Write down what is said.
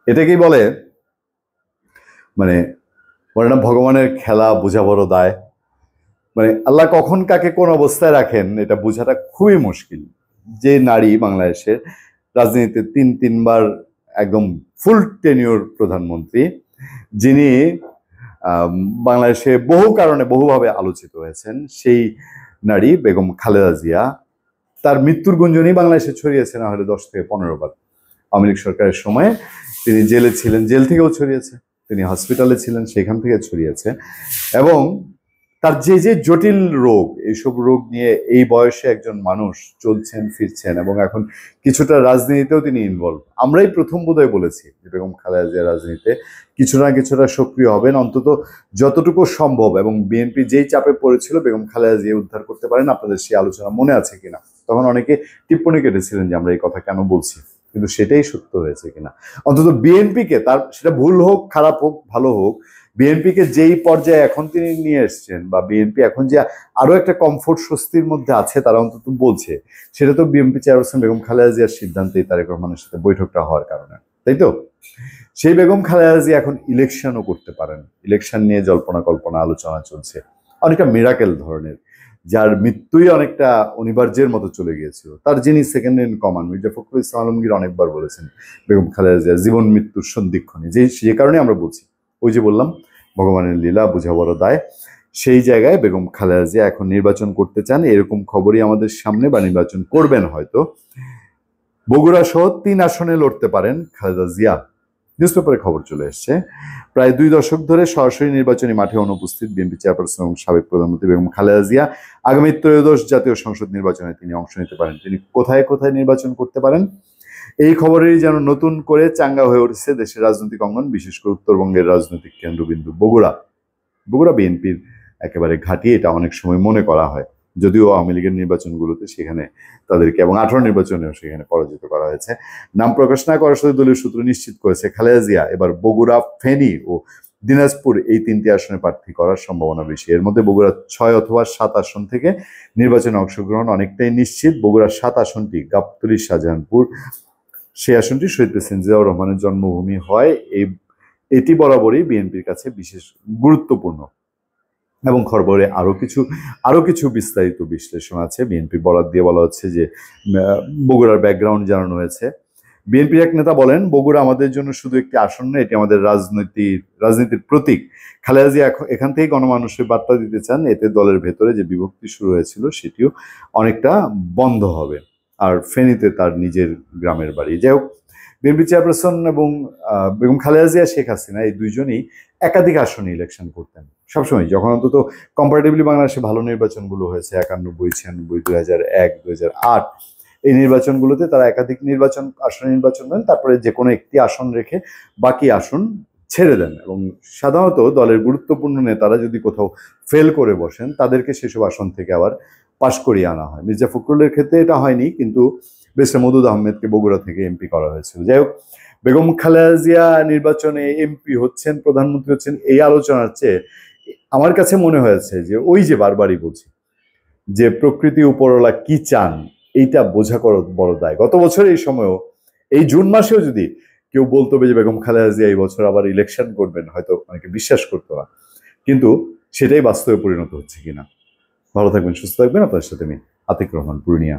এটাকেই বলে মানে বলে না ভগবানের খেলা বোঝা বড় দায়। মানে আল্লাহ কখন কাকে কোন অবস্থায় রাখেন এটা বোঝাটা খুবই মুশকিল। যে নারী বাংলাদেশের রাজনীতিতে তিনবার একদম ফুল টেনিওর প্রধানমন্ত্রী, যিনি আম, বাংলাদেশে বহু কারণে বহুভাবে আলোচিত হয়েছেন, সেই নারী বেগম খালেদা জিয়া, তার মৃত্যুর গুঞ্জনই বাংলাদেশে ছড়িয়েছে না হলে 10 থেকে 15 বার। আওয়ামী লীগ সরকারের সময় তিনি জেলে ছিলেন, জেল থেকেও ছড়িয়েছে। তিনি হসপিটালে ছিলেন, সেখান থেকে ছড়িয়েছে। এবং তার যে যে জটিল রোগ, এইসব রোগ নিয়ে এই বয়সে একজন মানুষ চলছেন ফিরছেন, এবং এখন কিছুটা রাজনীতিতেও তিনি ইনভলভ। আমরাই প্রথম বোধহয় বলেছি যে বেগম খালেদা জিয়া রাজনীতিতে কিছু না কিছুটা সক্রিয় হবেন, অন্তত যতটুকু সম্ভব। এবং বিএনপি যেই চাপে পড়েছিল বেগম খালেদা জিয়া উদ্ধার করতে পারেন, আপনাদের সেই আলোচনা মনে আছে কিনা? তখন অনেকে টিপ্পণী কেটেছিলেন যে আমরা এই কথা কেন বলছি, কিন্তু সেটাই সত্য হয়েছে কিনা। অন্তত বিএনপিকে, তার সেটা ভুল হোক, খারাপ হোক, ভালো হোক, বিএনপিকে যেই পর্যায়ে এখন তিনি নিয়ে এসছেন, বা বিএনপি এখন যে আরো একটা কমফোর্ট স্বস্তির মধ্যে আছে তারা অন্তত বলছে, সেটা তো বিএনপি চেয়ারপারসন বেগম খালেদা জিয়ার সিদ্ধান্তেই, তারেক রহমানের সাথে বৈঠকটা হওয়ার কারণে, তাই তো? সেই বেগম খালেদা জিয়া এখন ইলেকশনও করতে পারেন। ইলেকশন নিয়ে জল্পনা কল্পনা আলোচনা চলছে, অনেকটা মিরাকেল ধরনের, যার মৃত্যুই অনেকটা অনিবার্যের মতো চলে গিয়েছিল। তার যিনি second in command Mirza Fakhrul Islam Alamgir অনেকবার বলেছেন বেগম খালেদা জিয়া জীবন মৃত্যুর সন্ধিক্ষণে, যে কারণে আমরা বলছি, ওই যে বললাম ভগবানের লীলা বোঝা বড় দায়। সেই জায়গায় বেগম খালেদা জিয়া এখন নির্বাচন করতে চান, এরকম খবরই আমাদের সামনে, বা নির্বাচন করবেন হয়তো। বগুড়া সহ 3 আসনে লড়তে পারেন খালেদা জিয়া, নিউজ পেপারে খবর চলে এসছে। প্রায় 2 দশক ধরে সরাসরি নির্বাচনী মাঠে অনুপস্থিত বিএনপি চেয়ারপারসন এবং সাবেক প্রধানমন্ত্রী বেগম খালেদা জিয়া আগামী ত্রয়োদশ জাতীয় সংসদ নির্বাচনে তিনি অংশ নিতে পারেন। তিনি কোথায় কোথায় নির্বাচন করতে পারেন, এই খবরেই যেন নতুন করে চাঙ্গা হয়ে উঠেছে দেশের রাজনৈতিক অঙ্গন, বিশেষ করে উত্তরবঙ্গের রাজনৈতিক কেন্দ্রবিন্দু বগুড়া। বগুড়া বিএনপির একেবারে ঘাঁটি, এটা অনেক সময় মনে করা হয়, যদিও আওয়ামী লীগের নির্বাচনগুলোতে সেখানে তাদেরকে, এবং 18 নির্বাচনেও সেখানে পরাজিত করা হয়েছে। নাম প্রকাশ না করার সাথে দলীয় সূত্র নিশ্চিত করেছে খালেদা জিয়া এবার বগুড়া, ফেনী ও দিনাজপুর এই 3টি আসনে প্রার্থী করার সম্ভাবনা বেশি। এর মধ্যে বগুড়া 6 অথবা 7 আসন থেকে নির্বাচনে অংশগ্রহণ অনেকটাই নিশ্চিত। বগুড়ার 7 আসনটি গাবতলী, শাহজাহানপুর, সেই আসনটি শহীদ প্রেসিডেন্ট জিয়াউর রহমানের জন্মভূমি হয়। এটি বরাবরই বিএনপির কাছে বিশেষ গুরুত্বপূর্ণ। এবং খবরে আরো কিছু বিস্তারিত বিশ্লেষণ আছে। বিএনপি বরাত দিয়ে বলা হচ্ছে যে বগুড়ার ব্যাকগ্রাউন্ড জানানো হয়েছে। বিএনপির এক নেতা বলেন, বগুড়া আমাদের জন্য শুধু একটি আসন নয়, এটি আমাদের রাজনীতির প্রতীক। খালেদা জিয়া এখান থেকে গণমানুষের বার্তা দিতে চান, এতে দলের ভেতরে যে বিভক্তি শুরু হয়েছিল সেটিও অনেকটা বন্ধ হবে। আর ফেনীতে তার নিজের গ্রামের বাড়ি। যাই হোক, বিএনপি চেয়ারপারসন এবং বেগম খালেদা জিয়া, শেখ হাসিনা, এই দুইজনই একাধিক আসনে ইলেকশন করতেন সবসময়, যখন অন্তত কম্পারেটিভলি বাংলাদেশে ভালো নির্বাচনগুলো হয়েছে 91, 96, 2001, 2008, এই নির্বাচনগুলোতে তারা একাধিক আসনে নির্বাচন করেন, তারপরে যে কোনো একটি আসন রেখে বাকি আসন ছেড়ে দেন। এবং সাধারণত দলের গুরুত্বপূর্ণ নেতারা যদি কোথাও ফেল করে বসেন, তাদেরকে সেসব আসন থেকে আবার পাশ করিয়ে আনা হয়। মির্জা ফখরুলের ক্ষেত্রে এটা হয়নি, কিন্তু ব্যারিস্টার মওদুদ আহমেদকে বগুড়া থেকে এমপি করা হয়েছিল। যাই হোক, বেগম খালেদা জিয়া নির্বাচনে এমপি হচ্ছেন, প্রধানমন্ত্রী হচ্ছেন, এই আলোচনার চেয়ে আমার কাছে মনে হয়েছে যে ওই যে বারবারই বলছি যে প্রকৃতি উপরওয়ালা কি চান, এইটা বোঝা বড় দায়। গত বছর এই সময়ও, এই জুন মাসেও যদি কেউ বলতো যে বেগম খালেদা জিয়া এই বছর আবার ইলেকশন করবেন, হয়তো অনেকে বিশ্বাস করতো না, কিন্তু সেটাই বাস্তবে পরিণত হচ্ছে কিনা। ভালো থাকবেন, সুস্থ থাকবেন। আপনার সাথে আমি আতিক রহমান, পূর্ণিয়া।